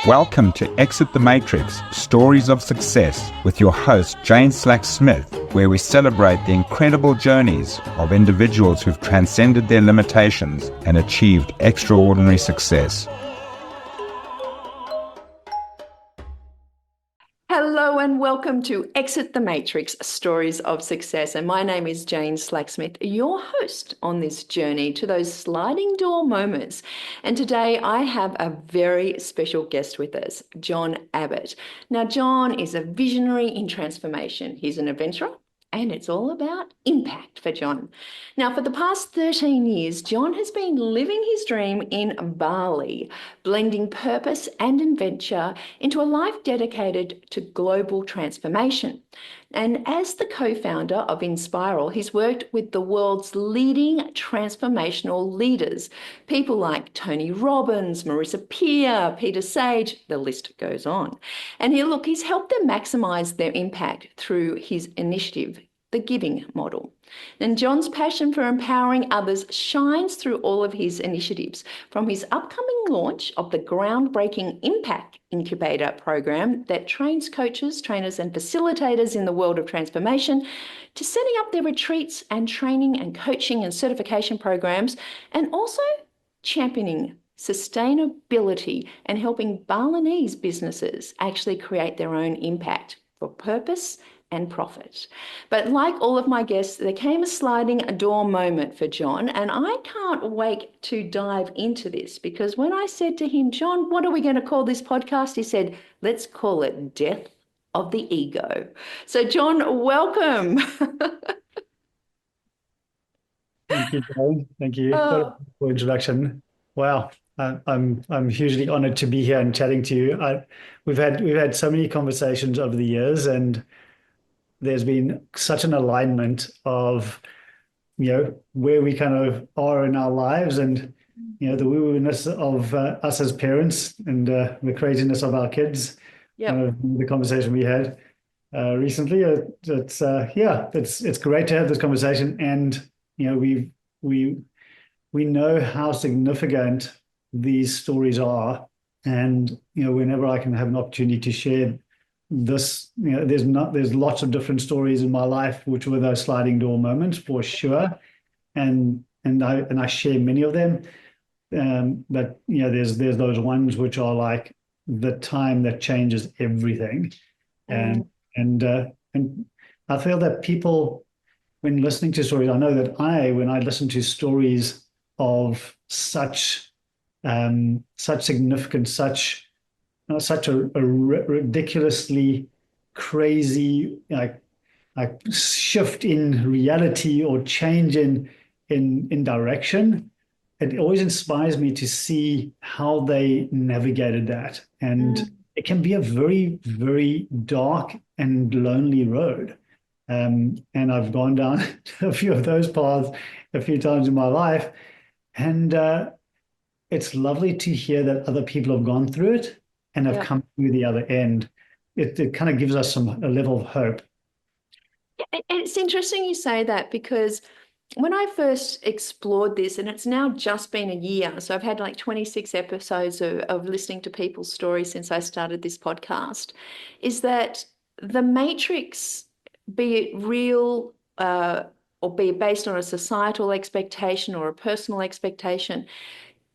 Welcome to Exit the Matrix, Stories of Success with your host, Jane Slack-Smith, where we celebrate the incredible journeys of individuals who've transcended their limitations and achieved extraordinary success. Hello and welcome to Exit the Matrix, Stories of Success. And my name is Jane Slack-Smith, your host on this journey to those sliding door moments. And today I have a very special guest with us, John Abbott. Now, John is a visionary in transformation. He's an adventurer, and it's all about impact for John. Now, for the past 13 years, John has been living his dream in Bali, blending purpose and adventure into a life dedicated to global transformation. And as the co-founder of Inspiral, he's worked with the world's leading transformational leaders, people like Tony Robbins, Marisa Peer, Peter Sage, the list goes on. And he's helped them maximize their impact through his initiative, the giving model. And John's passion for empowering others shines through all of his initiatives, from his upcoming launch of the groundbreaking Impact Incubator program that trains coaches, trainers, and facilitators in the world of transformation, to setting up their retreats and training and coaching and certification programs, and also championing sustainability and helping Balinese businesses actually create their own impact for purpose and profit. But like all of my guests, there came a sliding door moment for John, and I can't wait to dive into this, because when I said to him, John, what are we going to call this podcast? He said, let's call it Death of the Ego. So John, welcome. Thank you, Jane. Thank you. What a beautiful introduction. Wow. I'm hugely honored to be here and chatting to you. We've had so many conversations over the years, and there's been such an alignment of, where we kind of are in our lives, and, the woo-woo-ness of us as parents, and the craziness of our kids. Yep. The conversation we had recently. It's great to have this conversation, and we know how significant these stories are, and whenever I can have an opportunity to share this, there's lots of different stories in my life which were those sliding door moments for sure, and I share many of them, but there's those ones which are like the time that changes everything. And I feel that people, when listening to stories, I know that when I listen to stories of such significance, such a ridiculously crazy like shift in reality or change in direction, it always inspires me to see how they navigated that. And it can be a very, very dark and lonely road. And I've gone down a few of those paths a few times in my life. And it's lovely to hear that other people have gone through it and have come through the other end. It kind of gives us a level of hope. It's interesting you say that, because when I first explored this, and it's now just been a year, so I've had like 26 episodes of listening to people's stories since I started this podcast, is that the matrix, be it real or be it based on a societal expectation or a personal expectation,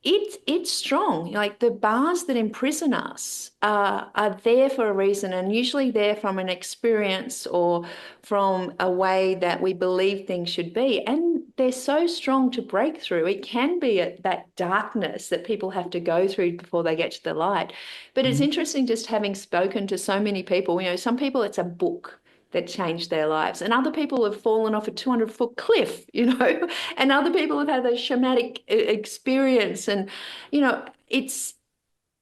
it's strong. Like the bars that imprison us are there for a reason, and usually there from an experience or from a way that we believe things should be. And they're so strong to break through. It can be that darkness that people have to go through before they get to the light. But it's interesting just having spoken to so many people. Some people, it's a book that changed their lives, and other people have fallen off a 200-foot cliff, and other people have had a shamanic experience. And it's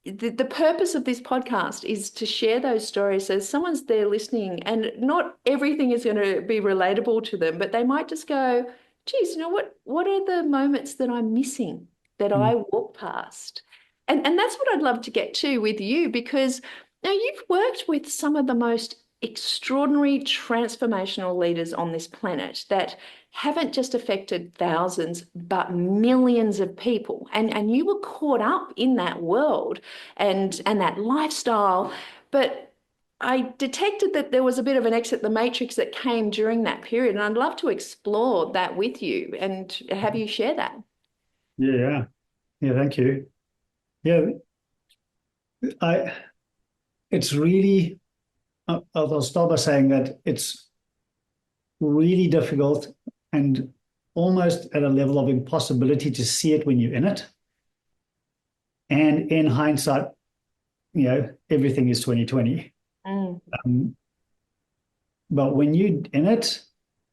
the purpose of this podcast is to share those stories, so someone's there listening, and not everything is going to be relatable to them, but they might just go, geez, what are the moments that I'm missing that I walk past? And that's what I'd love to get to with you, because now you've worked with some of the most extraordinary transformational leaders on this planet that haven't just affected thousands, but millions of people. And you were caught up in that world and that lifestyle. But I detected that there was a bit of an exit the matrix that came during that period. And I'd love to explore that with you and have you share that. Yeah. Yeah. Thank you. Yeah. It's really, I'll start by saying that it's really difficult and almost at a level of impossibility to see it when you're in it. And in hindsight, everything is 2020. But when you're in it,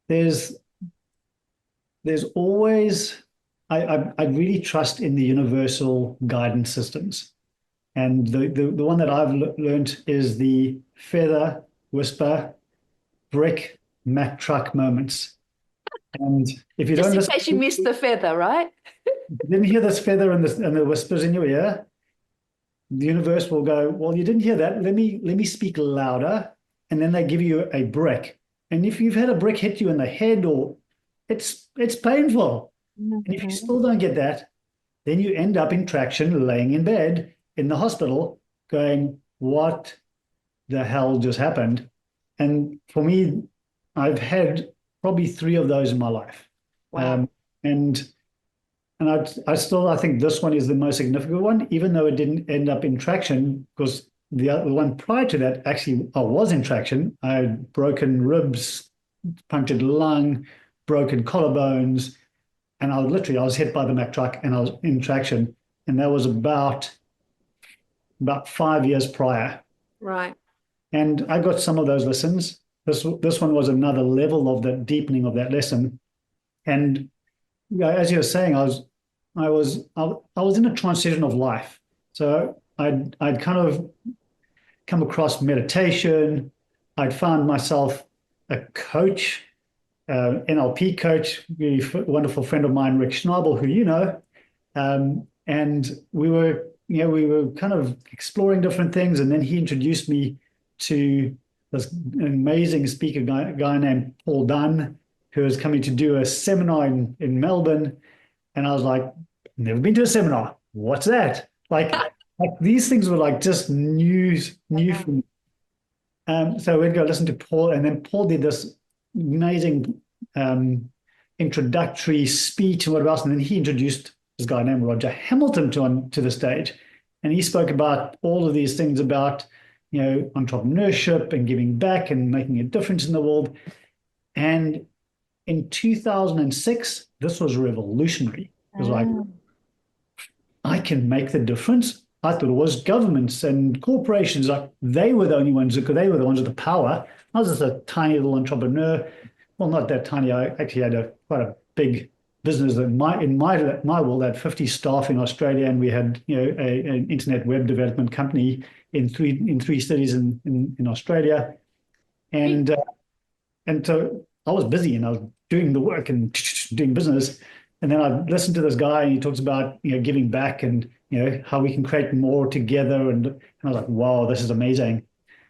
there's always, I really trust in the universal guidance systems. And the one that I've learned is the feather, whisper, brick, Mack truck moments. And if you Just don't in listen, case you missed the feather, right? didn't hear this feather and the whispers in your ear, the universe will go, well, you didn't hear that. Let me speak louder. And then they give you a brick. And if you've had a brick hit you in the head, or it's painful. And if you still don't get that, then you end up in traction, laying in bed in the hospital, going, what the hell just happened? And for me, I've had probably 3 of those in my life. Wow. And I think this one is the most significant one, even though it didn't end up in traction, because the one prior to that, actually, I was in traction. I had broken ribs, punctured lung, broken collarbones, and I was hit by the Mack truck and I was in traction. And that was about 5 years prior. Right. And I got some of those lessons. This one was another level of the deepening of that lesson. And as you were saying, I was in a transition of life. So I'd kind of come across meditation. I'd found myself a coach, NLP coach, really wonderful friend of mine, Rick Schnabel, who you know, and we were kind of exploring different things. And then he introduced me to this amazing speaker guy named Paul Dunn, who was coming to do a seminar in Melbourne. And I was like, never been to a seminar. What's that? Like these things were like just new for me. So we'd go listen to Paul, and then Paul did this amazing introductory speech and whatever else. And then he introduced this guy named Roger Hamilton to the stage. And he spoke about all of these things about, entrepreneurship and giving back and making a difference in the world. And in 2006, this was revolutionary. It was like, I can make the difference. I thought it was governments and corporations, like they were the only ones with the power. I was just a tiny little entrepreneur. Well, not that tiny. I actually had quite a big business in my world. I had 50 staff in Australia, and we had an internet web development company in three cities in Australia, and so I was busy and I was doing the work and doing business. And then I listened to this guy, and he talks about giving back and how we can create more together. And I was like, wow, this is amazing.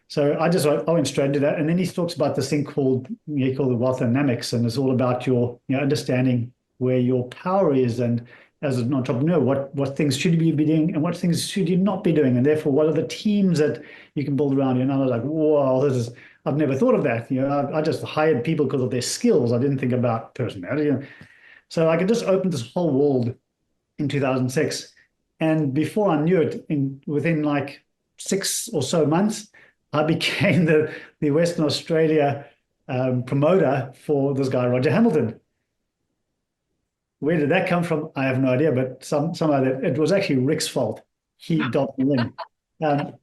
So I went straight into that. And then he talks about this thing called the wealth dynamics, and it's all about your understanding where your power is, and as an entrepreneur, what things should you be doing and what things should you not be doing, and therefore what are the teams that you can build around you. And I was like, wow, I've never thought of that. I just hired people because of their skills. I didn't think about personality. So I could just open this whole world in 2006. And before I knew it, within like 6 or so months, I became the Western Australia promoter for this guy, Roger Hamilton. Where did that come from? I have no idea, but somehow it was actually Rick's fault. He dobbed me in. And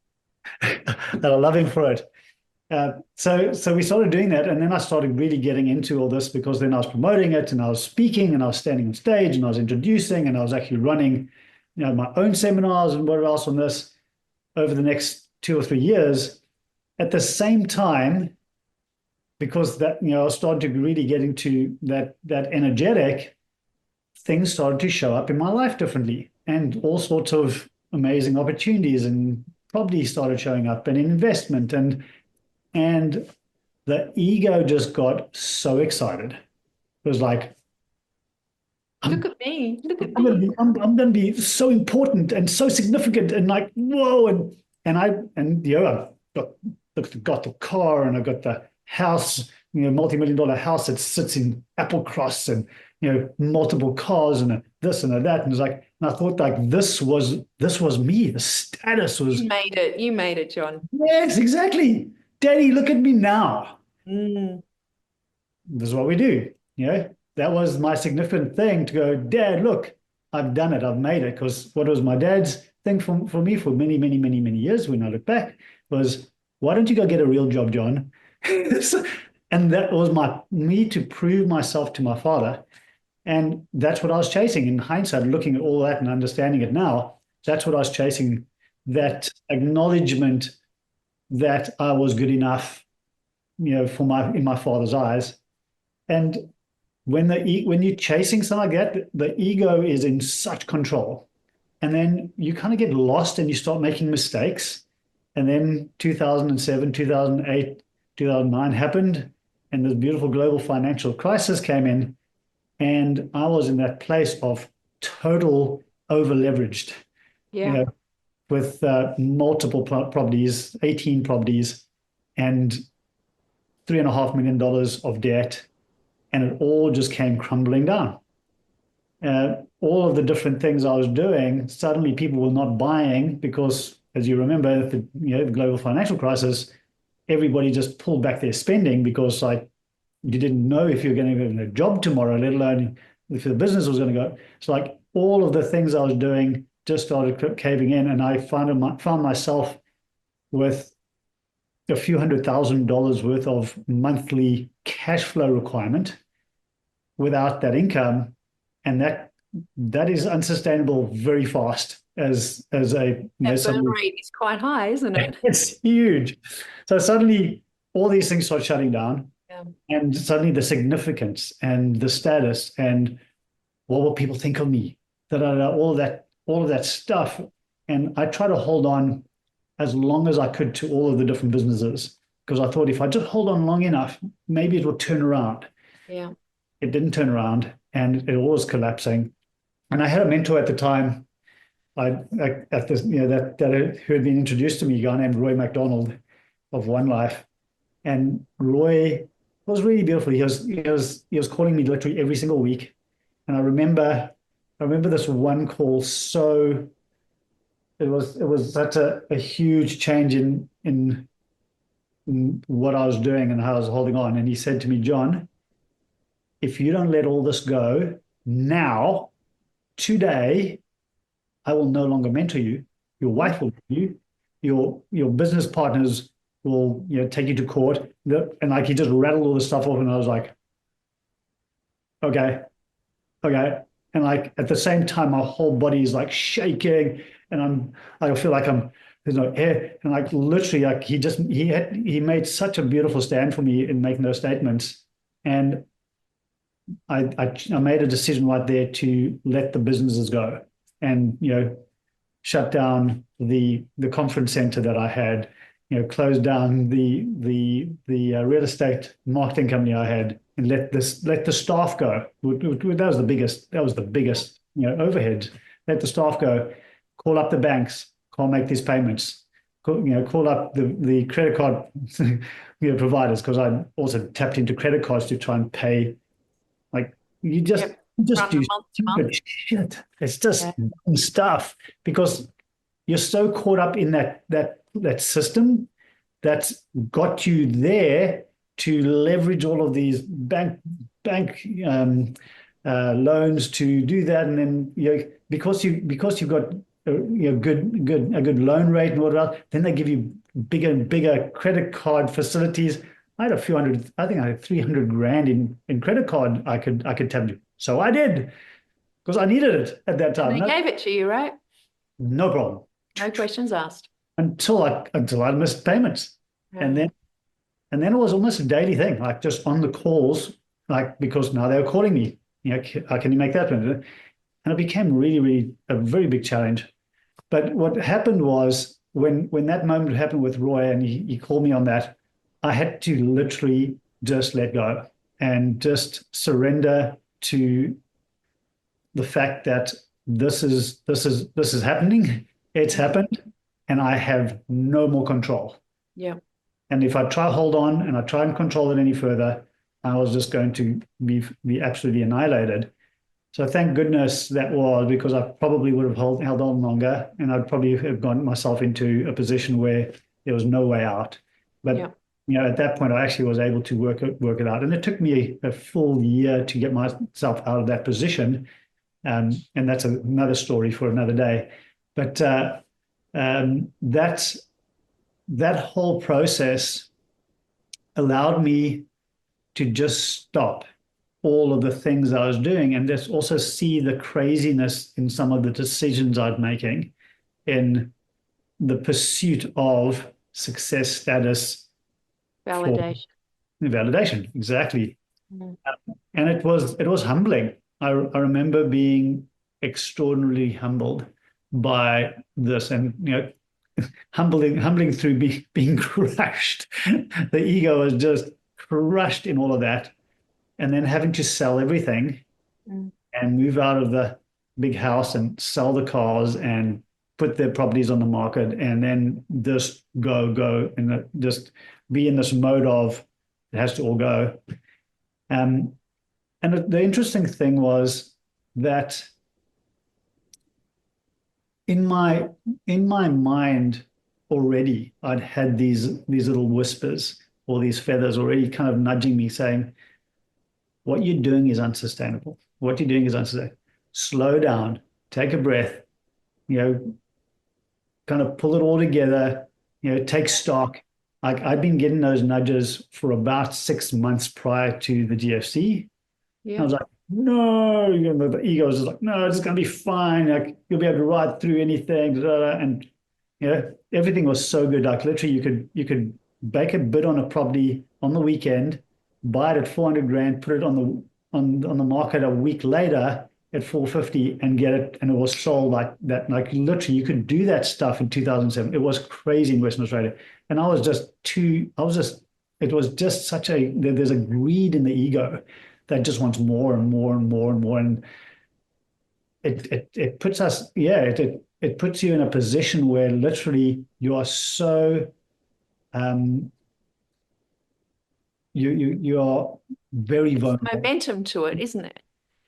I love him for it. So we started doing that, and then I started really getting into all this, because then I was promoting it, and I was speaking, and I was standing on stage, and I was introducing, and I was actually running, my own seminars and whatever else on this over the next 2 or 3 years. At the same time, because that I started to really get into that energetic, things started to show up in my life differently, and all sorts of amazing opportunities and property started showing up, and investment, and the ego just got so excited. It was like, Look at me. Look at I'm gonna me. be I'm gonna be so important and so significant and like whoa I got the car and I got the house, multi-million-dollar house that sits in Applecross and multiple cars and this and that, and it's like, and I thought like this was me. The status was, You made it. You made it, John. yes, exactly. Daddy, look at me now. Mm. This is what we do. That was my significant thing to go, Dad, look, I've done it. I've made it. Because what was my dad's thing for me for many, many, many, many years when I look back was, why don't you go get a real job, John? And that was me to prove myself to my father. And that's what I was chasing in hindsight, looking at all that and understanding it now. That's what I was chasing, that acknowledgement that I was good enough, in my father's eyes. And when you're chasing something like that, the ego is in such control. And then you kind of get lost and you start making mistakes. And then 2007, 2008, 2009 happened, and this beautiful global financial crisis came in. And I was in that place of total over leveraged, Yeah. with multiple properties, 18 properties, and $3.5 million of debt. And it all just came crumbling down. All of the different things I was doing, suddenly people were not buying because, as you remember, the global financial crisis, everybody just pulled back their spending because, like, you didn't know if you're going to get a job tomorrow, let alone if the business was going to go. So, like, all of the things I was doing just started caving in, and I found myself with a few $100,000 worth of monthly cash flow requirement without that income, and that is unsustainable very fast. As a That burn rate is quite high, isn't it? it's huge. So suddenly all these things start shutting down, Yeah. and suddenly the significance and the status and what will people think of me, all of that stuff. And I try to hold on as long as I could to all of the different businesses, because I thought if I just hold on long enough, maybe it will turn around. Yeah. It didn't turn around, and it was collapsing. And I had a mentor at the time, at this, who had been introduced to me, a guy named Roy McDonald of One Life. And Roy was really beautiful. He was calling me literally every single week. And I remember this one call. So it was such a huge change in what I was doing and how I was holding on. And he said to me, John, if you don't let all this go now, today, I will no longer mentor you. Your wife will mentor you. Your business partners will take you to court. And like, he just rattled all this stuff off, and I was like, okay. And like at the same time, my whole body is like shaking, and I feel like there's no air, and like literally, like he made such a beautiful stand for me in making those statements, and I made a decision right there to let the businesses go, and shut down the conference center that I had, closed down the real estate marketing company I had, and let the staff go. That was the biggest overhead. Let the staff go. Call up the banks. Can't make these payments. Call up the credit card providers, because I also tapped into credit cards to try and pay. Like, you just do stupid shit. It's just dumb stuff, because you're so caught up in that system that's got you there to leverage all of these bank loans to do that, and then because you've got a good loan rate and whatever else, then they give you bigger and bigger credit card facilities. I had I think I had 300 grand in credit card I could tap into. So I did, because I needed it at that time. And they gave it to you, right? No problem. No questions asked. Until I missed payments. Yeah. And then it was almost a daily thing, like just on the calls, like, because now they were calling me, how can you make that happen? And it became really, really a very big challenge. But what happened was, when that moment happened with Roy and he called me on that, I had to literally just let go. and just surrender to the fact that this is happening. It's happened, and I have no more control. Yeah. And if I try hold on and I try and control it any further, I was just going to be absolutely annihilated. So thank goodness that was, because I probably would have held on longer, and I'd probably have gotten myself into a position where there was no way out. But at that point, I actually was able to work it out, and it took me a full year to get myself out of that position. And that's another story for another day. But that whole process allowed me to just stop all of the things I was doing and just also see the craziness in some of the decisions I'd making in the pursuit of success, status, validation, exactly. And it was humbling. I remember being extraordinarily humbled by this, and humbling through being crushed. The ego was just crushed in all of that, and then having to sell everything and move out of the big house and sell the cars and put their properties on the market, and then just go and just be in this mode of it has to all go. And the interesting thing was that in my mind already, I'd had these little whispers or these feathers already kind of nudging me, saying, what you're doing is unsustainable. What you're doing is unsustainable. Slow down, take a breath, kind of pull it all together, take stock. Like, I'd been getting those nudges for about 6 months prior to the GFC. I was like, no, the ego was just like, no, it's going to be fine. Like, you'll be able to ride through anything. And everything was so good. Like, literally, you could bake a bid on a property on the weekend, buy it at 400 grand, put it on the market a week later at 450 and get it, and it was sold like that. Like, literally, you could do that stuff in 2007. It was crazy in Western Australia, and it was just such there's a greed in the ego that just wants more and more and more and more, and it puts us, it puts you in a position where literally you are so you are very vulnerable. Momentum to it, isn't it?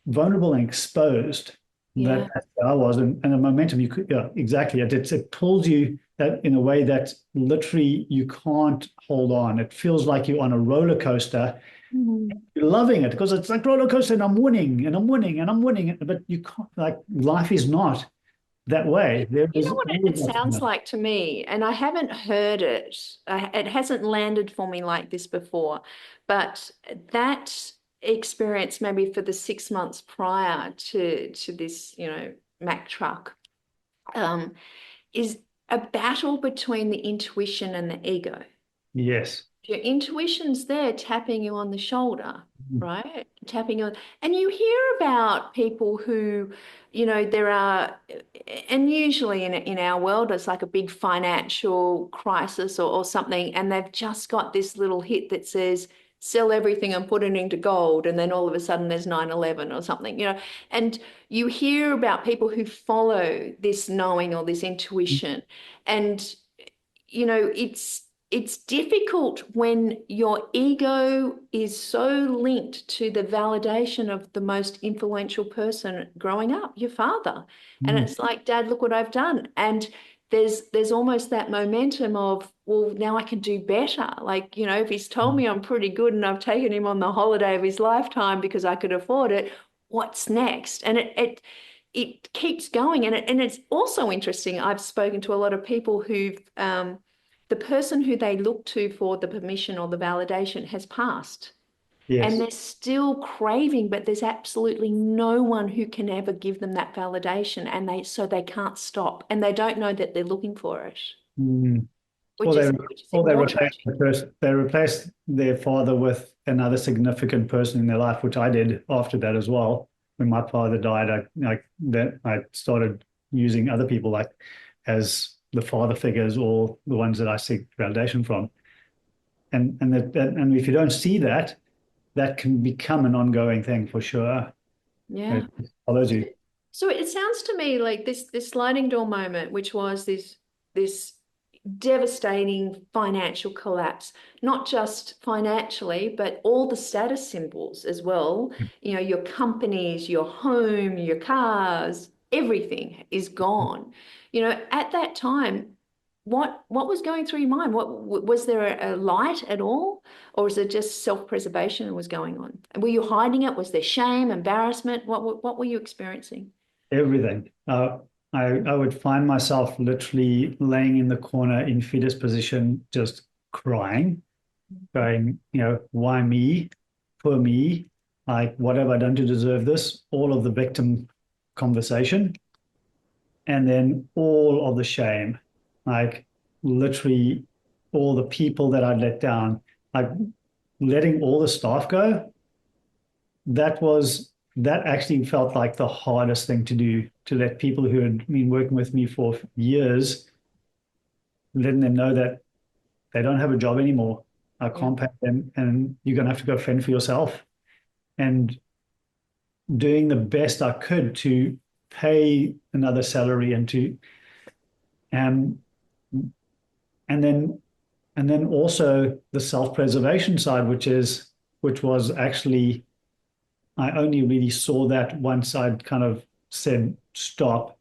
Vulnerable and exposed. That's what I was, and the momentum you could, exactly. It pulls you that in a way that literally you can't hold on. It feels like you're on a roller coaster. You're loving it because it's like roller coaster, and I'm winning and I'm winning and I'm winning. But you can't, like, life is not that way. You know what it sounds like to me, and I haven't heard it. It hasn't landed for me like this before, but that experience maybe for the 6 months prior to this, Mack truck, is a battle between the intuition and the ego. Yes. Your intuition's there tapping you on the shoulder, right? Tapping on, and you hear about people who, there are, and usually in our world, it's like a big financial crisis or something, and they've just got this little hit that says, sell everything and put it into gold, and then all of a sudden there's 9/11 or something, and you hear about people who follow this knowing or this intuition, and, it's difficult when your ego is so linked to the validation of the most influential person growing up, your father. And it's like, Dad, look what I've done. And there's almost that momentum of, well, now I can do better. Like, if he's told me I'm pretty good and I've taken him on the holiday of his lifetime because I could afford it, what's next? And it keeps going. And it's also interesting. I've spoken to a lot of people who've, the person who they look to for the permission or the validation has passed. Yes. And they're still craving, but there's absolutely no one who can ever give them that validation, and so they can't stop, and they don't know that they're looking for it. They replaced their father with another significant person in their life, which I did after that as well. When my father died, I started using other people as the father figures or the ones that I seek validation from. And if you don't see that, that can become an ongoing thing for sure. Yeah. It follows you. So it sounds to me like this sliding door moment, which was this devastating financial collapse, not just financially, but all the status symbols as well. You know, your companies, your home, your cars, everything is gone. You know, at that time, what was going through your mind? What was there a light at all, or was it just self-preservation that was going on? Were you hiding it? Was there shame, embarrassment? What were you experiencing? Everything. I would find myself literally laying in the corner in fetus position, just crying, going, why me? Poor me. Like, what have I done to deserve this? All of the victim conversation. And then all of the shame, like literally all the people that I'd let down, like letting all the staff go. That actually felt like the hardest thing to do, to let people who had been working with me for years, letting them know that they don't have a job anymore. I can't pay them, and you're going to have to go fend for yourself. And doing the best I could to pay another salary and to um and then also the self-preservation side, which was actually, I only really saw that once I'd kind of said stop,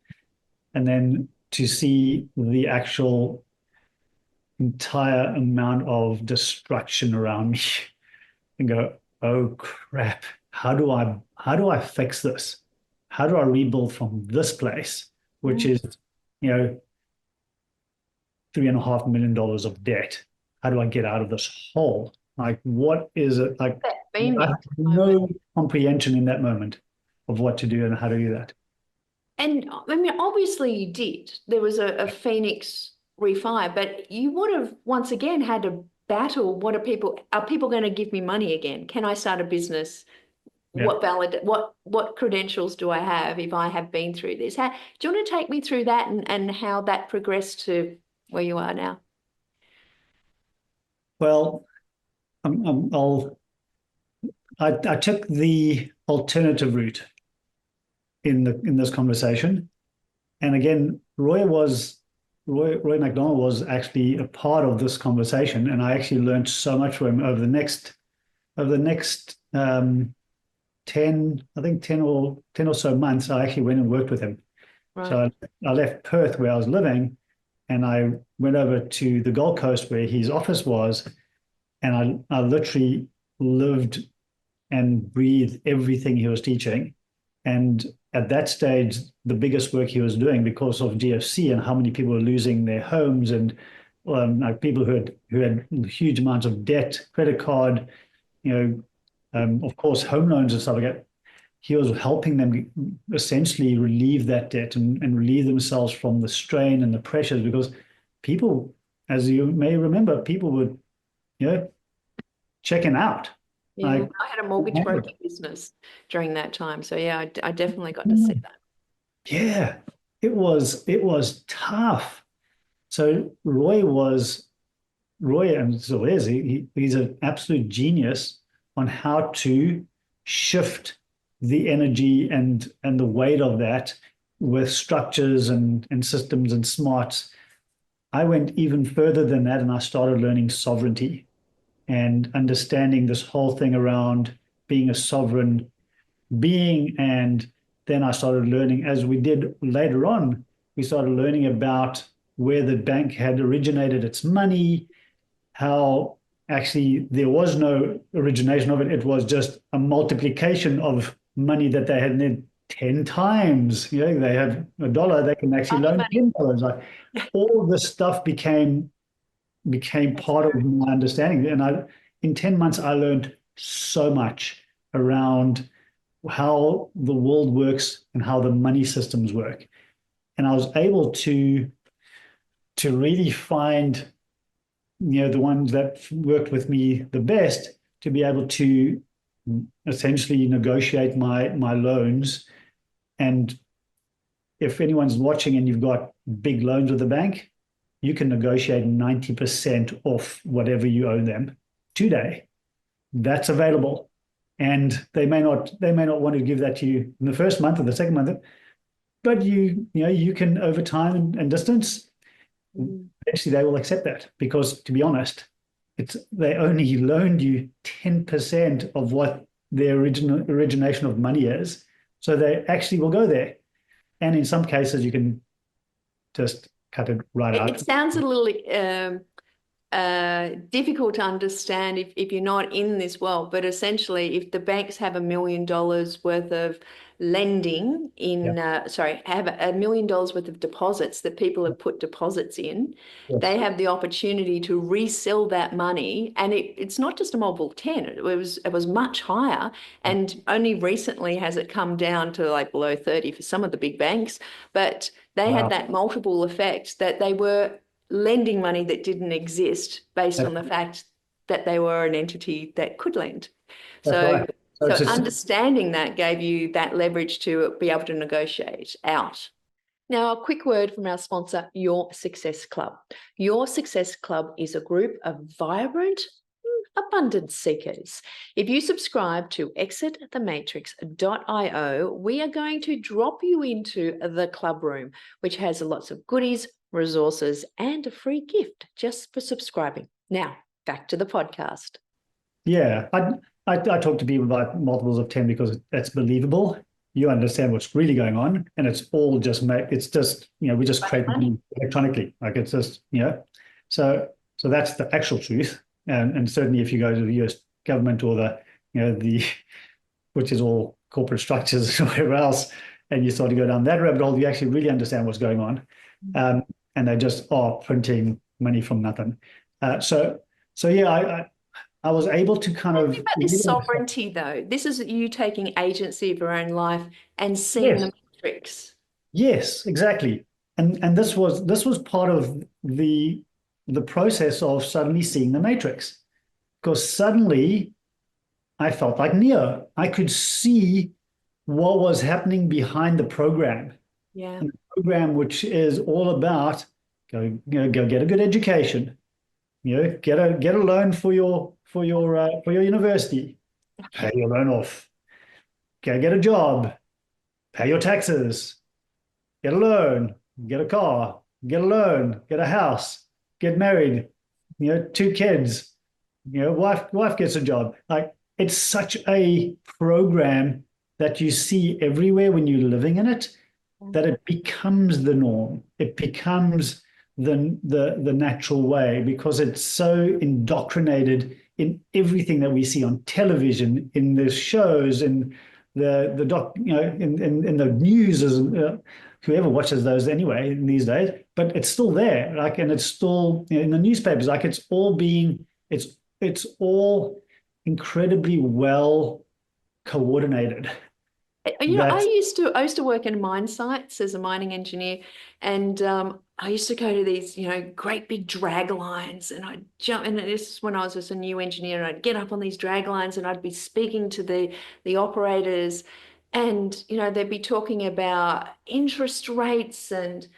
and then to see the actual entire amount of destruction around me and go, oh crap, how do I fix this? How do I rebuild from this place, which is, $3.5 million of debt? How do I get out of this hole? Like, what is it? Like, I have no comprehension in that moment of what to do and how to do that. And I mean, obviously you did. There was a phoenix refire, but you would have once again had to battle. Are people going to give me money again? Can I start a business? Yeah. What credentials do I have if I have been through this? Do you want to take me through that and how that progressed to where you are now? Well, I took the alternative route in this conversation, and again, Roy McDonald was actually a part of this conversation, and I actually learned so much from him over the next 10 or so months. I actually went and worked with him. Right. So I left Perth, where I was living, and I went over to the Gold Coast where his office was, and I literally lived and breathed everything he was teaching. And at that stage, the biggest work he was doing, because of GFC and how many people were losing their homes, and like people who had huge amounts of debt, credit card, of course, home loans and stuff like that. He was helping them essentially relieve that debt and relieve themselves from the strain and the pressures, because people, as you may remember, people were, checking out. Yeah, Like, I had a mortgage broking business during that time. So yeah, I definitely got to see that. yeah, it was tough. So Roy, and still is, he's an absolute genius on how to shift the energy and the weight of that with structures and systems and smarts. I went even further than that, and I started learning sovereignty and understanding this whole thing around being a sovereign being. And then I started learning, as we did later on, we started learning about where the bank had originated its money, how actually there was no origination of it. It was just a multiplication of money that they had needed 10 times. They had $1, they can actually loan $10. Like, all this stuff became part of my understanding. And in 10 months, I learned so much around how the world works and how the money systems work. And I was able to really find, the ones that worked with me the best, to be able to essentially negotiate my loans. And if anyone's watching and you've got big loans with the bank, you can negotiate 90% off whatever you owe them today. That's available. and they may not want to give that to you in the first month or the second month, but you can over time and distance, eventually they will accept that, because to be honest, they only loaned you 10% of what their origination of money is, so they actually will go there, and in some cases you can just cut it right out. It sounds a little difficult to understand if you're not in this world, but essentially if the banks have $1 million worth of lending in, have $1 million worth of deposits that people have put deposits in, they have the opportunity to resell that money, and it's not just a multiple 10, it was much higher, and only recently has it come down to like below 30 for some of the big banks, but they had that multiple effect that they were lending money that didn't exist based on the fact that they were an entity that could lend. So understanding that gave you that leverage to be able to negotiate out. Now, a quick word from our sponsor, Your Success Club. Your Success Club is a group of vibrant, abundance seekers. If you subscribe to exitthematrix.io, we are going to drop you into the club room, which has lots of goodies, resources, and a free gift just for subscribing. Now, back to the podcast. Yeah, I talk to people about multiples of 10 because that's believable. You understand what's really going on, and it's all just we just create money electronically. Like it's just, so that's the actual truth. And certainly if you go to the US government or the which is all corporate structures or whatever else, and you start to go down that rabbit hole, you actually really understand what's going on. And they just are printing money from nothing. So yeah, I was able to kind of... Think about this sovereignty, though. This is you taking agency of your own life and seeing the matrix. Yes, exactly. And this was part of the process of suddenly seeing the matrix, because suddenly I felt like Neo. I could see what was happening behind the program. Yeah. And the program, which is all about go get a good education, get a loan for your university, pay your loan off, go get a job, pay your taxes, get a loan, get a car, get a loan, get a house, get married, 2 kids, wife gets a job. Like, it's such a program that you see everywhere when you're living in it, that it becomes the norm. It becomes the natural way, because it's so indoctrinated in everything that we see on television, in the shows, in the doc, in the news, whoever watches those anyway in these days. But it's still there, like, and it's still in the newspapers. Like, it's all incredibly well coordinated. I used to work in mine sites as a mining engineer, and I used to go to these, great big drag lines, and I'd jump. And this is when I was just a new engineer, and I'd get up on these drag lines, and I'd be speaking to the operators, and they'd be talking about interest rates and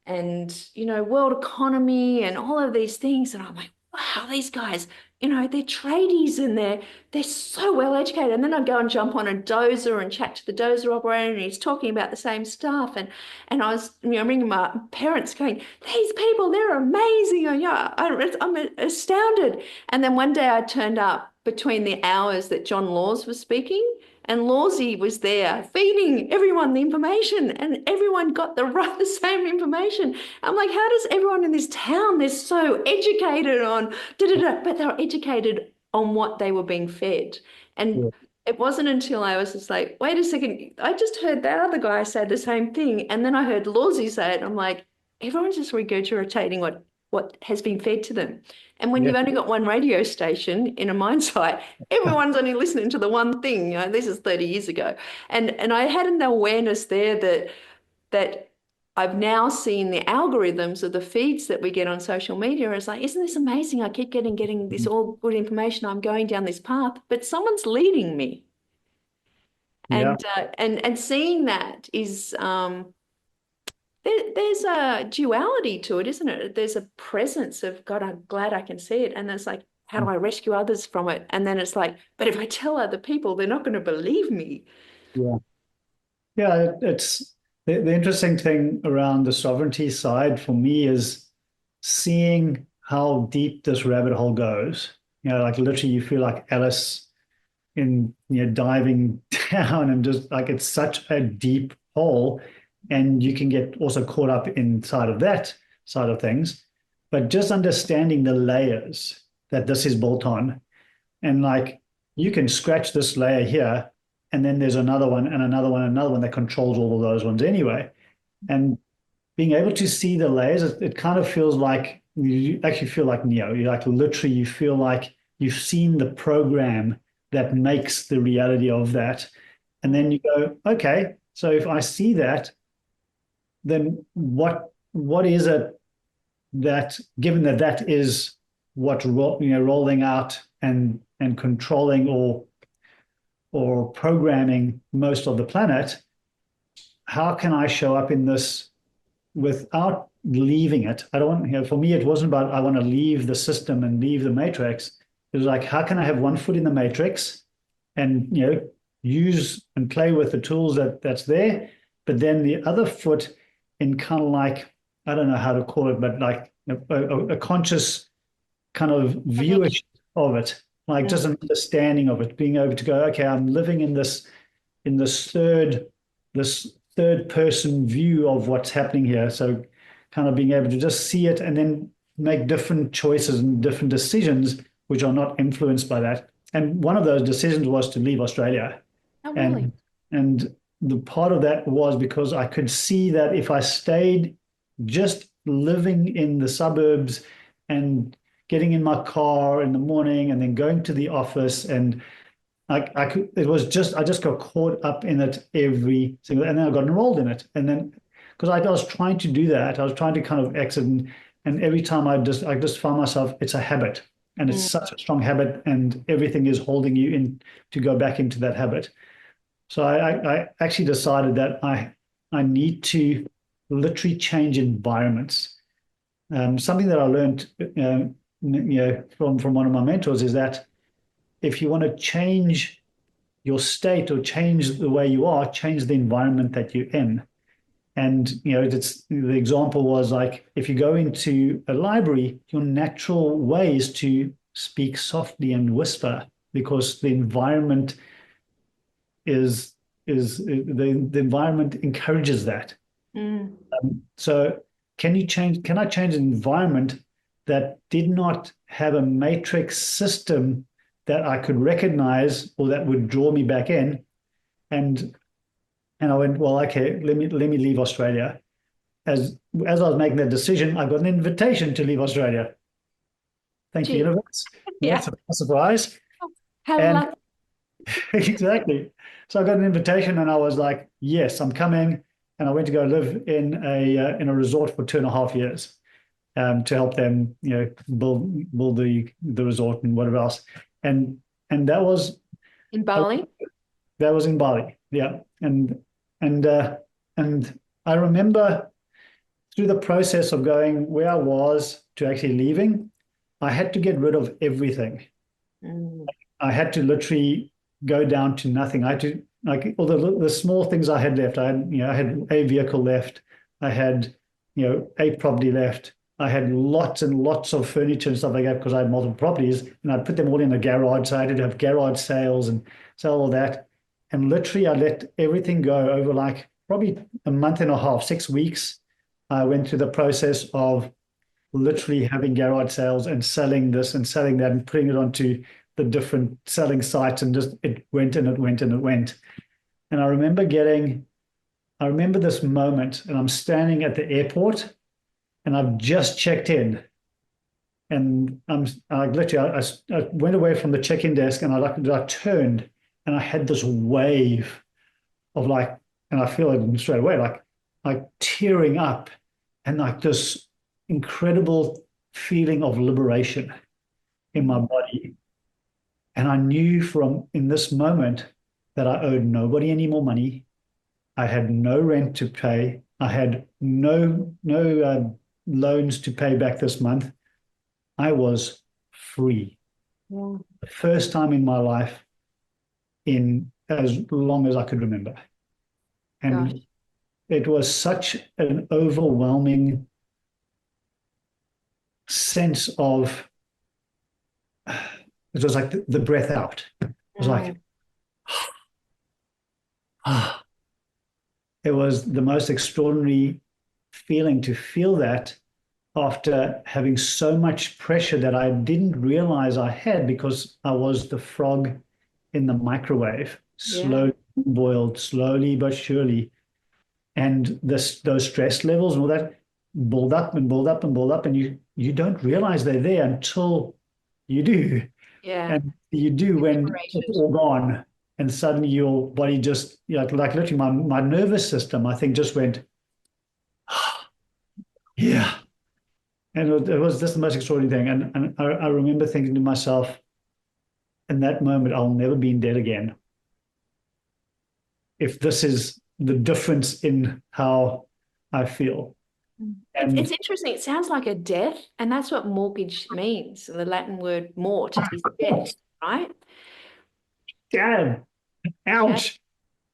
world economy and all of these things, and I'm like, wow, these guys, they're tradies and they're so well educated. And then I'd go and jump on a dozer and chat to the dozer operator, and he's talking about the same stuff. And I was, ringing my parents going, these people, they're amazing. I'm astounded. And then one day I turned up between the hours that John Laws was speaking, and Lawsy was there feeding everyone the information, and everyone got the same information. I'm like, how does everyone in this town, they're so educated on but they're educated on what they were being fed. And it wasn't until I was just like, wait a second, I just heard that other guy say the same thing. And then I heard Lawsy say it. And I'm like, everyone's just regurgitating what has been fed to them. And when you've only got one radio station in a mine site, everyone's only listening to the one thing. This is 30 years ago. And I had an awareness there that I've now seen the algorithms of the feeds that we get on social media. And it's like, isn't this amazing? I keep getting this all good information. I'm going down this path, but someone's leading me. And seeing that is there's a duality to it, isn't it? There's a presence of, God, I'm glad I can see it. And it's like, how do I rescue others from it? And then it's like, but if I tell other people, they're not going to believe me. Yeah. Yeah, it's the interesting thing around the sovereignty side for me is seeing how deep this rabbit hole goes. Like literally you feel like Alice in diving down, and just like it's such a deep hole, and you can get also caught up inside of that side of things. But just understanding the layers that this is built on, and like you can scratch this layer here, and then there's another one and another one and another one that controls all of those ones anyway. And being able to see the layers, it kind of feels like you actually feel like Neo. You like literally you feel like you've seen the program that makes the reality of that. And then you go, okay, so if I see that, then what is it that, given that that is what rolling out and controlling or programming most of the planet, how can I show up in this without leaving it? I don't want, for me, it wasn't about I want to leave the system and leave the matrix. It was like, how can I have one foot in the matrix and use and play with the tools that's there, but then the other foot in kind of like, I don't know how to call it, but like a conscious kind of viewership of it, like just an understanding of it, being able to go, okay, I'm living in this third person view of what's happening here. So kind of being able to just see it and then make different choices and different decisions which are not influenced by that. And one of those decisions was to leave Australia. Oh, really? And the part of that was because I could see that if I stayed just living in the suburbs and getting in my car in the morning and then going to the office, and I just got caught up in it every single, and then I got enrolled in it. And then because I was trying to do that, I was trying to kind of exit, and every time I just found myself, it's a habit. And it's such a strong habit, and everything is holding you in to go back into that habit. So I actually decided that I need to literally change environments. Something that I learned, from one of my mentors is that if you want to change your state or change the way you are, change the environment that you're in. And it's the example was like if you go into a library, your natural way is to speak softly and whisper because the environment is the environment encourages that. So can I change an environment that did not have a matrix system that I could recognize or that would draw me back in? And I went, well, okay, let me leave Australia. As I was making that decision, I got an invitation to leave Australia. Thank you, universe. Yeah. That's a surprise. How lucky. Exactly. So I got an invitation, and I was like, yes, I'm coming. And I went to go live in a resort for 2.5 years, to help them, build the resort and whatever else. And that was In Bali. That was in Bali, yeah. And I remember through the process of going where I was to actually leaving, I had to get rid of everything. I had to literally go down to nothing. I had to, like, all the small things I had left. I had a vehicle left. I had a property left. I had lots and lots of furniture and stuff like that because I had multiple properties, and I'd put them all in a garage. So I had to have garage sales and sell all that. And literally, I let everything go over like probably a month and a half, 6 weeks. I went through the process of literally having garage sales and selling this and selling that and putting it onto the different selling sites, and just it went and it went and it went. And I remember this moment, and I'm standing at the airport, and I've just checked in, and I went away from the check-in desk, and I turned, and I had this wave of like, and I feel it straight away, like tearing up, and like this incredible feeling of liberation in my body. And I knew from in this moment that I owed nobody any more money. I had no rent to pay. I had no loans to pay back this month. I was free. Yeah. The first time in my life in as long as I could remember. Gosh. And it was such an overwhelming sense of, it was like the breath out. It was like, Mm. ah, it was the most extraordinary feeling to feel that after having so much pressure that I didn't realize I had because I was the frog in the microwave, Yeah. slowly boiled, slowly but surely. And those stress levels and all that build up and build up and build up, and you don't realize they're there until you do. Yeah. And you do when it's Liberated. all gone. And suddenly your body just, like literally my nervous system, I think, just went, yeah. And it was just the most extraordinary thing. And I remember thinking to myself, in that moment, I'll never be in debt again. If this is the difference in how I feel. It's And interesting. It sounds like a death, and that's what mortgage means. The Latin word mort is death, right? damn, Okay, ouch.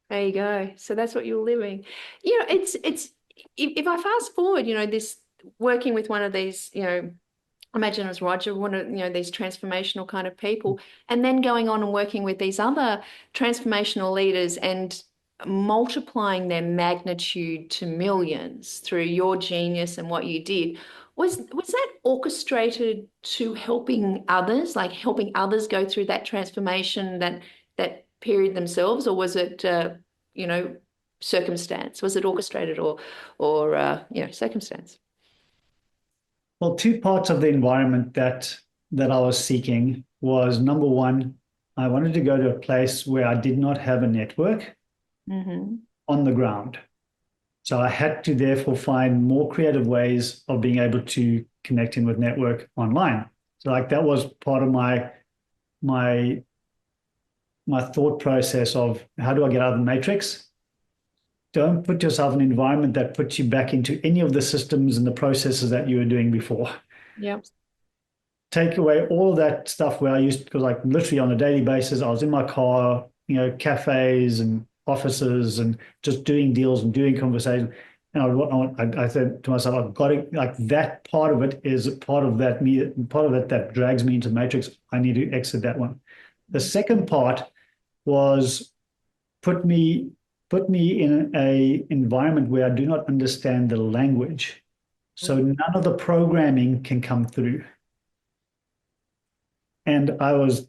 there you go. So that's what you're living. It's if I fast forward, this working with one of these, imagine as Roger, one of these transformational kind of people, and then going on and working with these other transformational leaders and multiplying their magnitude to millions through your genius and what you did. Was that orchestrated to helping others, like helping others go through that transformation, that period themselves, or was it you know circumstance? Was it orchestrated or circumstance? Well, two parts of the environment that I was seeking was number one, I wanted to go to a place where I did not have a network Mm-hmm. on the ground. So I had to therefore find more creative ways of being able to connect in with network online. So like that was part of my my thought process of how do I get out of the matrix? Don't put yourself in an environment that puts you back into any of the systems and the processes that you were doing before. Yep. Take away all of that stuff where I used, because like literally on a daily basis, I was in my car, cafes and offices and just doing deals and doing conversations. And I said to myself, I've got to, like that part of it is part of that me, part of it that drags me into the matrix. I need to exit that one. The second part was put me put me in a environment where I do not understand the language. So none of the programming can come through. And I was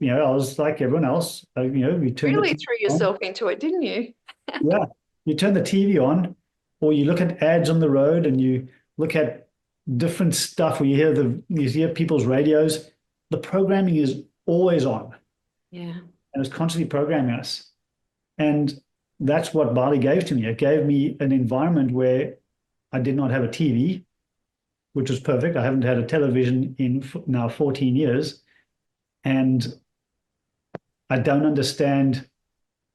like everyone else. You turn the Really TV threw on. yourself into it, didn't you? Yeah, you turn the TV on, or you look at ads on the road, and you look at different stuff. Where you hear people's radios. The programming is always on, Yeah. and it's constantly programming us. And that's what Bali gave to me. It gave me an environment where I did not have a TV, which was perfect. I haven't had a television in now 14 years, and I don't understand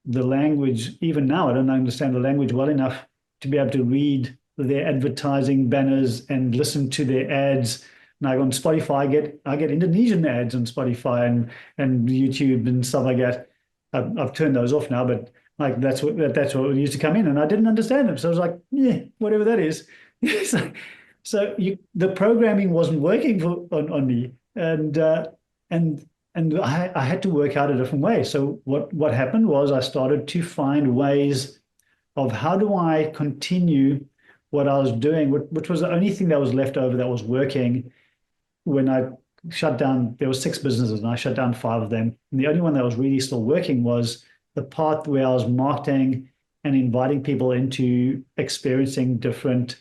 the language. Even now, I don't understand the language well enough to be able to read their advertising banners and listen to their ads. Now on Spotify, I get Indonesian ads on Spotify and YouTube and stuff like that. I've turned those off now, but like that's what used to come in, and I didn't understand them. So I was like, yeah, whatever that is. The programming wasn't working on me, and I had to work out a different way. So what happened was I started to find ways of how do I continue what I was doing, which was the only thing that was left over that was working when I shut down. There were six businesses and I shut down five of them. And the only one that was really still working was the part where I was marketing and inviting people into experiencing different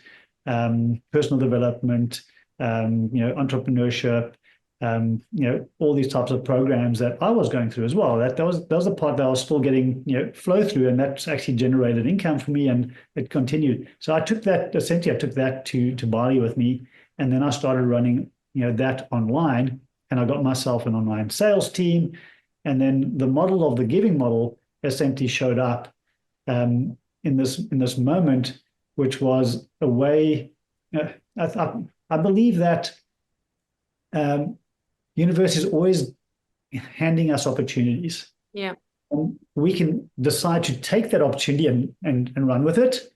personal development, entrepreneurship, all these types of programs that I was going through as well. That was the part that I was still getting, flow through, and that's actually generated income for me, and it continued. So I took that to Bali with me, and then I started running, that online, and I got myself an online sales team, and then the model of the giving model essentially showed up in this moment, which was a way. I believe that universe is always handing us opportunities. Yeah. And we can decide to take that opportunity and run with it.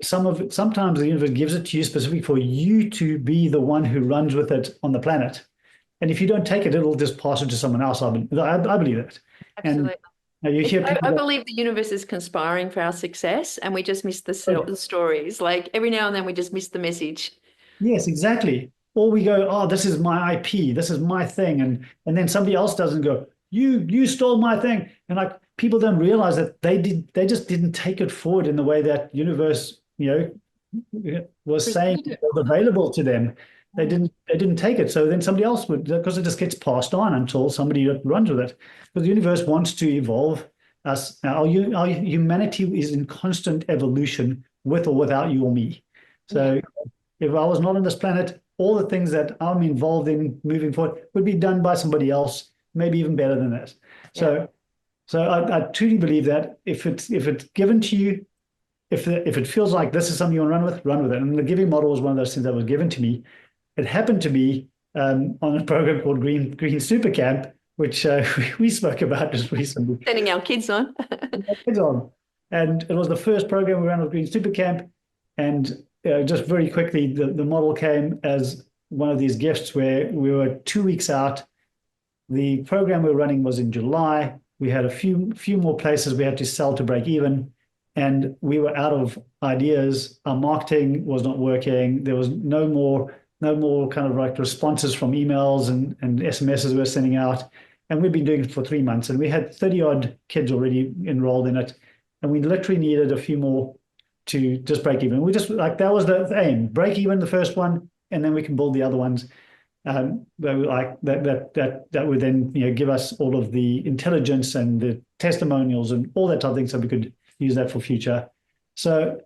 Sometimes the universe gives it to you specifically for you to be the one who runs with it on the planet. And if you don't take it, it'll just pass it to someone else. I believe that. Absolutely. And you hear people I believe the universe is conspiring for our success, and we just miss the stories. Like every now and then we just miss the message. Yes, exactly. Or we go, oh, this is my IP, this is my thing, and then somebody else doesn't go, you stole my thing. And like people don't realize that they just didn't take it forward in the way that universe, was saying it was available to them. They didn't take it. So then somebody else would, because it just gets passed on until somebody runs with it. But the universe wants to evolve us. Our humanity is in constant evolution with or without you or me. So if I was not on this planet, all the things that I'm involved in moving forward would be done by somebody else, maybe even better than that. So I truly believe that if it's given to you, if it feels like this is something you want to run with it. And the giving model was one of those things that was given to me. It happened to be on a program called Green Super Camp, which we spoke about just recently. Sending our kids on. And it was the first program we ran with Green Super Camp. And just very quickly, the model came as one of these gifts where we were 2 weeks out. The program we were running was in July. We had a few more places we had to sell to break even. And we were out of ideas. Our marketing was not working. There was no more kind of like responses from emails and SMSs we were sending out. And we'd been doing it for 3 months. And we had 30 odd kids already enrolled in it. And we literally needed a few more to just break even. We just like, that was the aim, break even the first one, and then we can build the other ones. Like that would then give us all of the intelligence and the testimonials and all that type of thing, so we could use that for future. So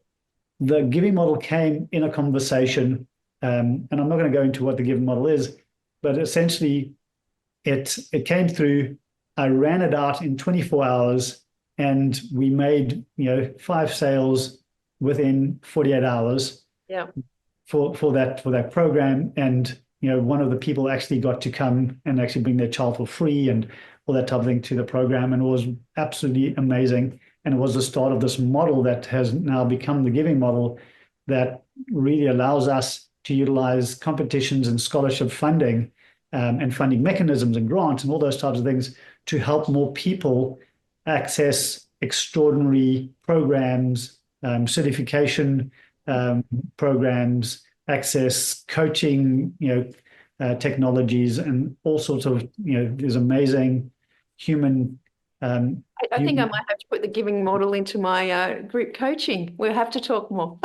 the giving model came in a conversation, and I'm not going to go into what the giving model is, but essentially it came through. I ran it out in 24 hours, and we made 5 sales within 48 hours. Yeah. For that program, and one of the people actually got to come and actually bring their child for free and all that type of thing to the program, and it was absolutely amazing. And it was the start of this model that has now become the giving model that really allows us to utilize competitions and scholarship funding and funding mechanisms and grants and all those types of things to help more people access extraordinary programs, certification programs, access coaching, technologies, and all sorts of, these amazing human. I think I might have to put the giving model into my group coaching. We'll have to talk more.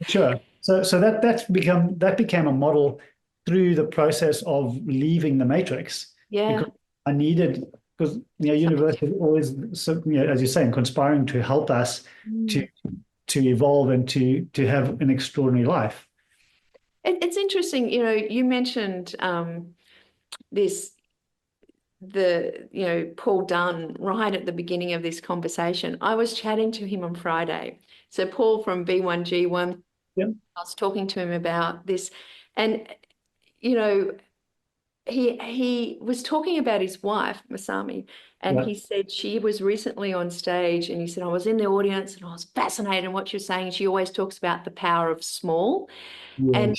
Sure. So that became a model through the process of leaving the matrix. Yeah. Because I needed, because universe is always, so, as you're saying, conspiring to help us to evolve and to have an extraordinary life. It's interesting, you mentioned Paul Dunn right at the beginning of this conversation. I was chatting to him on Friday. So Paul from B1G1, I was talking to him about this, and he was talking about his wife, Masami, and he said she was recently on stage, and he said, I was in the audience and I was fascinated in what you're saying. She always talks about the power of small. Yes. And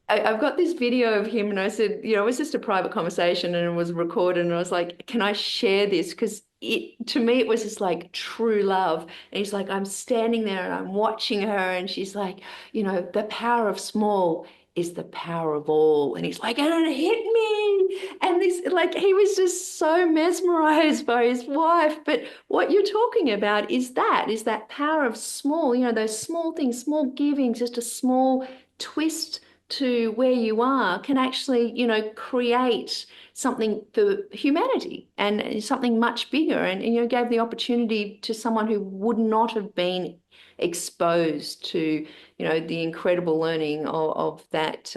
I've got this video of him, and I said, it was just a private conversation and it was recorded, and I was like, can I share this? Because to me, it was just like true love. And he's like, I'm standing there and I'm watching her, and she's like, the power of small is the power of all. And he's like, and it hit me. And this, like, he was just so mesmerized by his wife. But what you're talking about is that power of small, those small things, small giving, just a small twist to where you are can actually, create something for humanity and something much bigger. And gave the opportunity to someone who would not have been exposed to, the incredible learning of that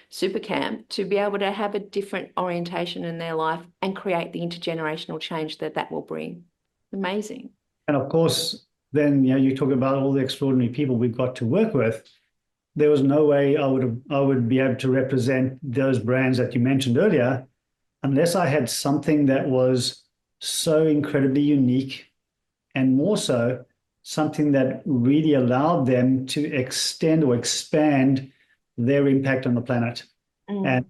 super camp, to be able to have a different orientation in their life and create the intergenerational change that will bring. Amazing. And of course, then, you talk about all the extraordinary people we've got to work with. There was no way I would be able to represent those brands that you mentioned earlier unless I had something that was so incredibly unique, and more so, something that really allowed them to extend or expand their impact on the planet. And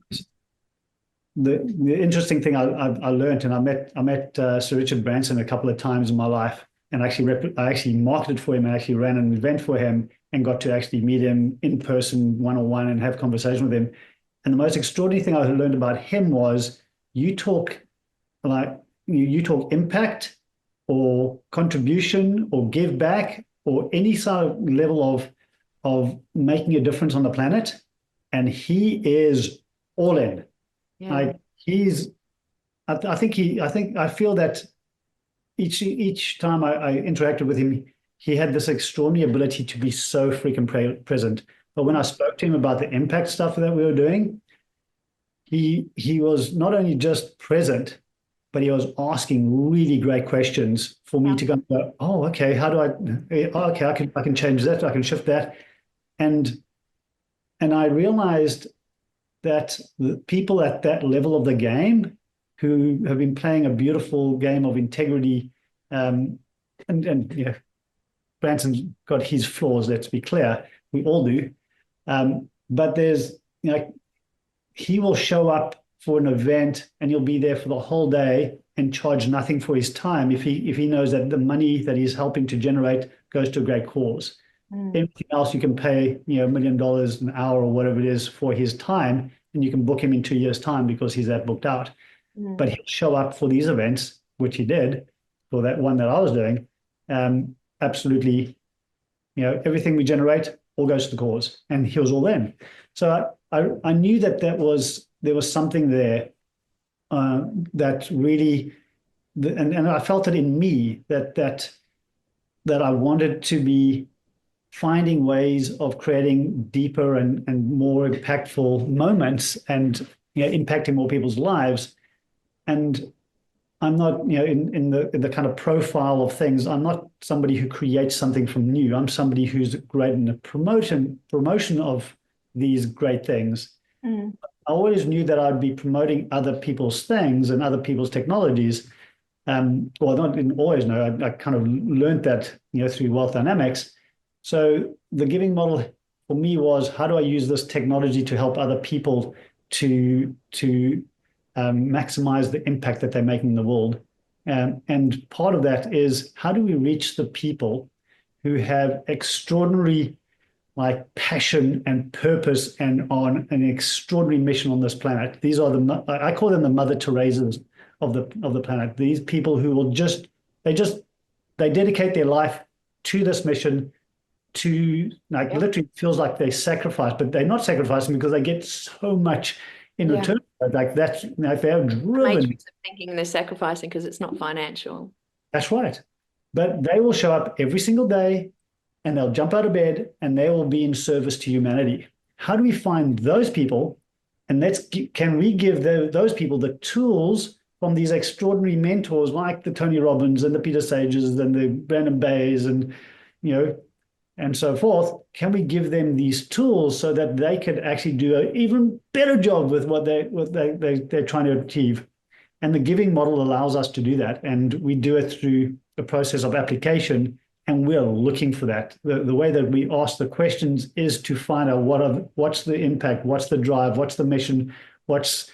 the interesting thing I learned, and I met Sir Richard Branson a couple of times in my life, and I actually marketed for him and actually ran an event for him and got to actually meet him in person, one-on-one, and have conversation with him. And the most extraordinary thing I learned about him was you talk impact or contribution or give back or any sort of level of making a difference on the planet, and he is all in. Yeah. I feel that each time I interacted with him, he had this extraordinary ability to be so freaking present. But when I spoke to him about the impact stuff that we were doing, he was not only just present, but he was asking really great questions for me to go, oh, okay, how do I can change that, I can shift that. And I realized that the people at that level of the game who have been playing a beautiful game of integrity, and you know, Branson's got his flaws, let's be clear, we all do. But there's, you know, he will show up for an event and he'll be there for the whole day and charge nothing for his time if he knows that the money that he's helping to generate goes to a great cause. Anything else you can pay, $1 million an hour or whatever it is for his time, and you can book him in 2 years' time because he's that booked out. But he'll show up for these events, which he did for that one that I was doing. Absolutely, everything we generate all goes to the cause, and he was all in. So I knew that there was something there that really, and I felt it in me that I wanted to be finding ways of creating deeper and more impactful moments and impacting more people's lives. And I'm not, in the kind of profile of things, I'm not somebody who creates something from new. I'm somebody who's great in the promotion of these great things. I always knew that I'd be promoting other people's things and other people's technologies. Well, I didn't always know. I kind of learned that, through wealth dynamics. So the giving model for me was, how do I use this technology to help other people to maximize the impact that they're making in the world? And part of that is, how do we reach the people who have extraordinary passion and purpose and on an extraordinary mission on this planet? These are I call them the Mother Teresas of the planet. These people who will they dedicate their life to this mission, to literally feels like they sacrifice, but they're not sacrificing because they get so much in return. That's they're driven. Matrix of thinking they're sacrificing because it's not financial. That's right. But they will show up every single day and they'll jump out of bed and they will be in service to humanity. How do we find those people? And can we give those people the tools from these extraordinary mentors like the Tony Robbins and the Peter Sages and the Brandon Bays and and so forth? Can we give them these tools so that they could actually do an even better job with what they're trying to achieve? And the giving model allows us to do that. And we do it through a process of application, and we're looking for that. The way that we ask the questions is to find out what's the impact, what's the drive, what's the mission, what's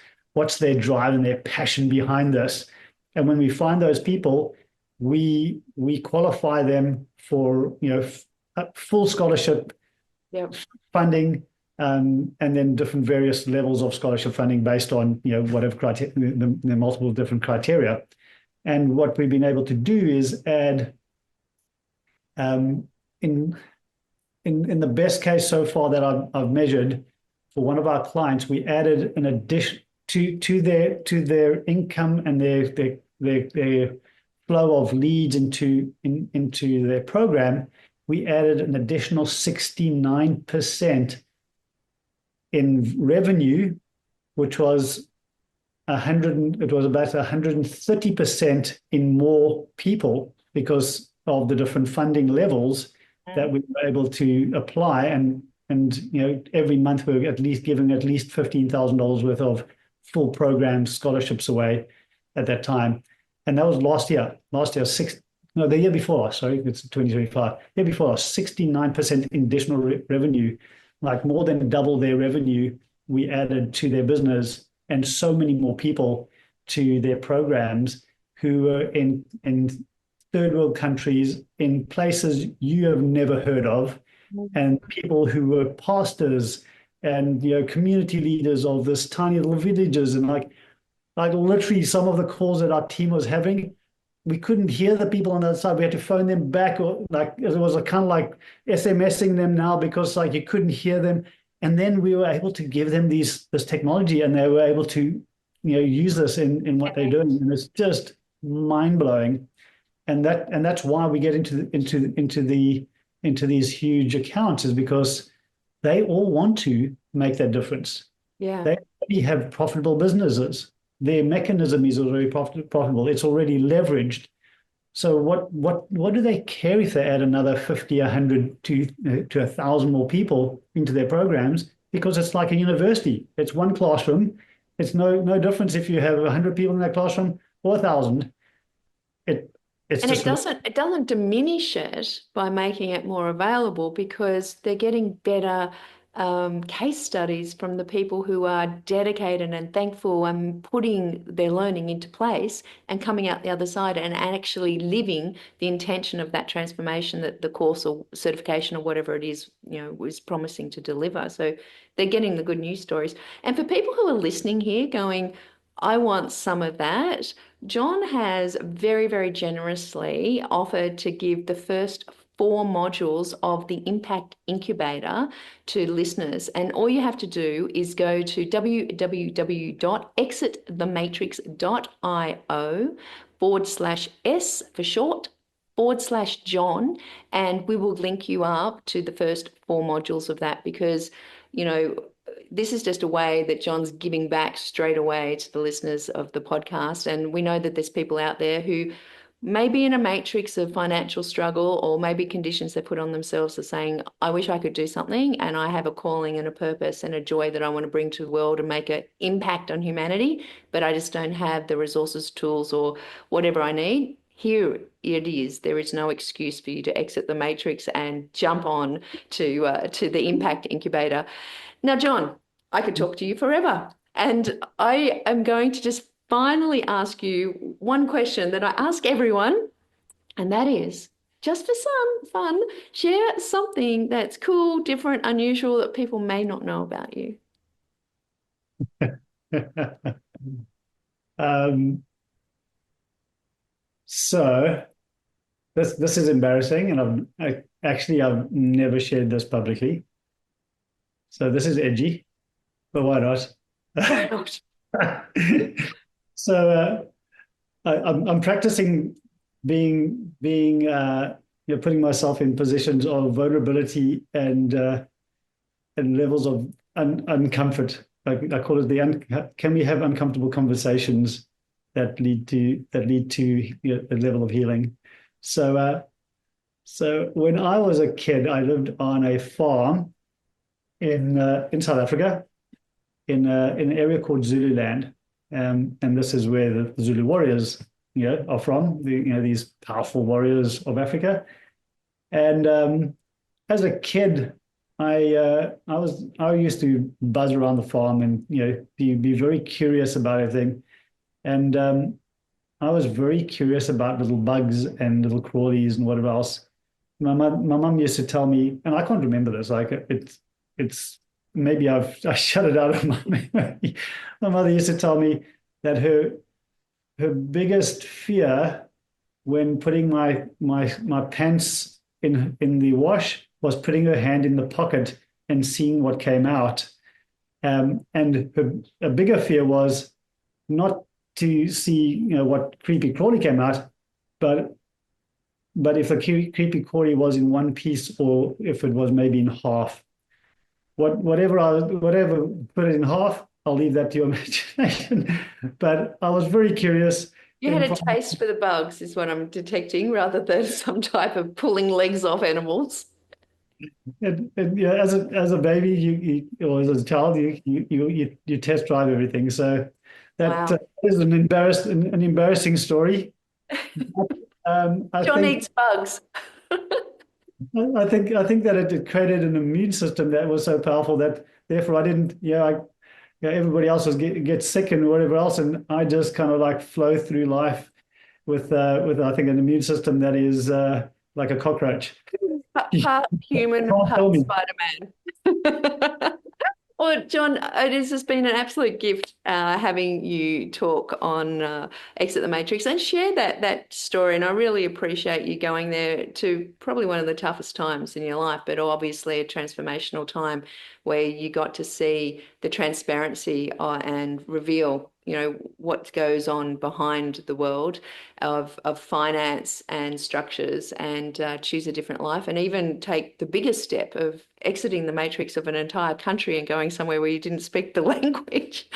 their drive and their passion behind this. And when we find those people, we qualify them for full scholarship funding, and then different various levels of scholarship funding based on whatever criteria, the multiple different criteria. And what we've been able to do is add, in the best case so far that I've measured for one of our clients, we added an addition to their income and their flow of leads into their program. We added an additional 69% in revenue, which was about 130% in more people because of the different funding levels that we were able to apply. And every month we're at least giving at least $15,000 worth of full program scholarships away at that time. And that was last year, the year before last, sorry, it's 2025. Year before last, 69% additional revenue, like more than double their revenue we added to their business, and so many more people to their programs who were in third world countries, in places you have never heard of, and people who were pastors and community leaders of this tiny little villages, and like literally some of the calls that our team was having, we couldn't hear the people on the other side. We had to phone them back, or like it was a kind of like SMSing them now, because like you couldn't hear them. And then we were able to give them this technology, and they were able to use this in what they're doing, and it's just mind blowing. And that's why we get into these huge accounts, is because they all want to make that difference. Yeah. They already have profitable businesses. Their mechanism is already profitable. It's already leveraged. So what do they care if they add another 50, 100 to 1,000 more people into their programs? Because it's like a university. It's one classroom. It's no difference if you have 100 people in that classroom or 1,000. It doesn't diminish it by making it more available, because they're getting better case studies from the people who are dedicated and thankful and putting their learning into place and coming out the other side and actually living the intention of that transformation that the course or certification or whatever it is, was promising to deliver. So they're getting the good news stories. And for people who are listening here going, I want some of that, John has very, very generously offered to give the first 4 modules of the Impact Incubator to listeners. And all you have to do is go to www.exitthematrix.io/S for short, /John, and we will link you up to the first 4 modules of that, because, this is just a way that John's giving back straight away to the listeners of the podcast. And we know that there's people out there who may be in a matrix of financial struggle, or maybe conditions they put on themselves are saying, I wish I could do something, and I have a calling and a purpose and a joy that I want to bring to the world and make an impact on humanity, but I just don't have the resources, tools, or whatever I need. Here it is. There is no excuse for you to exit the matrix and jump on to the Impact Incubator. Now, John, I could talk to you forever, and I am going to just finally ask you one question that I ask everyone, and that is, just for some fun, share something that's cool, different, unusual that people may not know about you. So this is embarrassing, and I've never shared this publicly. So this is edgy, but why not? Why not? So I'm practicing being putting myself in positions of vulnerability and levels of uncomfort. I call it can we have uncomfortable conversations that lead to a level of healing. So when I was a kid, I lived on a farm in South Africa, in an area called Zululand, and this is where the Zulu warriors are from. These powerful warriors of Africa. And as a kid, I used to buzz around the farm and be very curious about everything. And I was very curious about little bugs and little crawlies and whatever else. My mum used to tell me, and I can't remember this, like it's maybe I shut it out of my memory. My mother used to tell me that her biggest fear when putting my pants in the wash was putting her hand in the pocket and seeing what came out. And a bigger fear was not to see what creepy crawly came out, but if the creepy crawly was in one piece, or if it was maybe in half. Whatever put it in half, I'll leave that to your imagination. But I was very curious. You had a taste for the bugs, is what I'm detecting, rather than some type of pulling legs off animals. And as a baby, or as a child, you test drive everything. So Wow. is an embarrassing story. I John think eats bugs. I think that it created an immune system that was so powerful that therefore I didn't, everybody else gets sick and whatever else, and I just kind of like flow through life with I think an immune system that is like a cockroach. Part human, Can't tell part me. Spider-Man. Well, John, it has just been an absolute gift having you talk on Exit the Matrix and share that story. And I really appreciate you going there to probably one of the toughest times in your life, but obviously a transformational time where you got to see the transparency and reveal, what goes on behind the world of finance and structures, and choose a different life, and even take the biggest step of exiting the matrix of an entire country and going somewhere where you didn't speak the language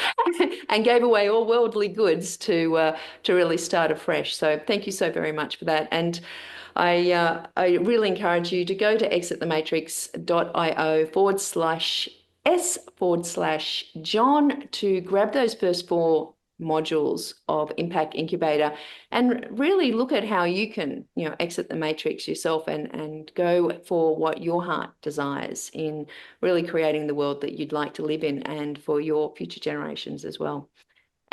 and gave away all worldly goods to really start afresh. So thank you so very much for that. And I really encourage you to go to exitthematrix.io/S/John to grab those first 4 modules of Impact Incubator and really look at how you can, exit the matrix yourself and go for what your heart desires in really creating the world that you'd like to live in and for your future generations as well.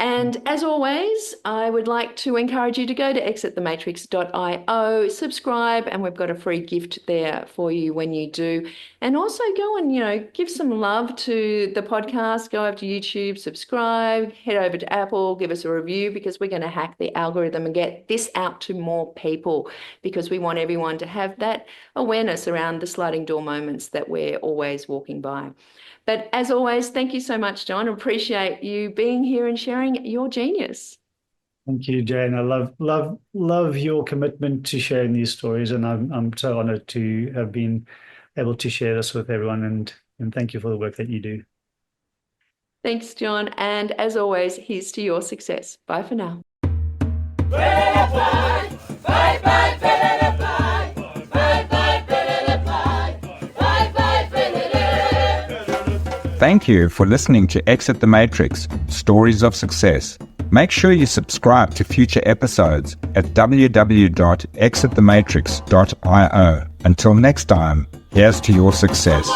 And as always, I would like to encourage you to go to exitthematrix.io, subscribe, and we've got a free gift there for you when you do. And also go and, give some love to the podcast, go over to YouTube, subscribe, head over to Apple, give us a review, because we're going to hack the algorithm and get this out to more people, because we want everyone to have that awareness around the sliding door moments that we're always walking by. But as always, thank you so much, John. Appreciate you being here and sharing your genius. Thank you, Jane. I love your commitment to sharing these stories, and I'm so honored to have been able to share this with everyone. And thank you for the work that you do. Thanks, John. And as always, here's to your success. Bye for now. Redefine. Bye bye. Thank you for listening to Exit the Matrix, Stories of Success. Make sure you subscribe to future episodes at www.exitthematrix.io. Until next time, here's to your success.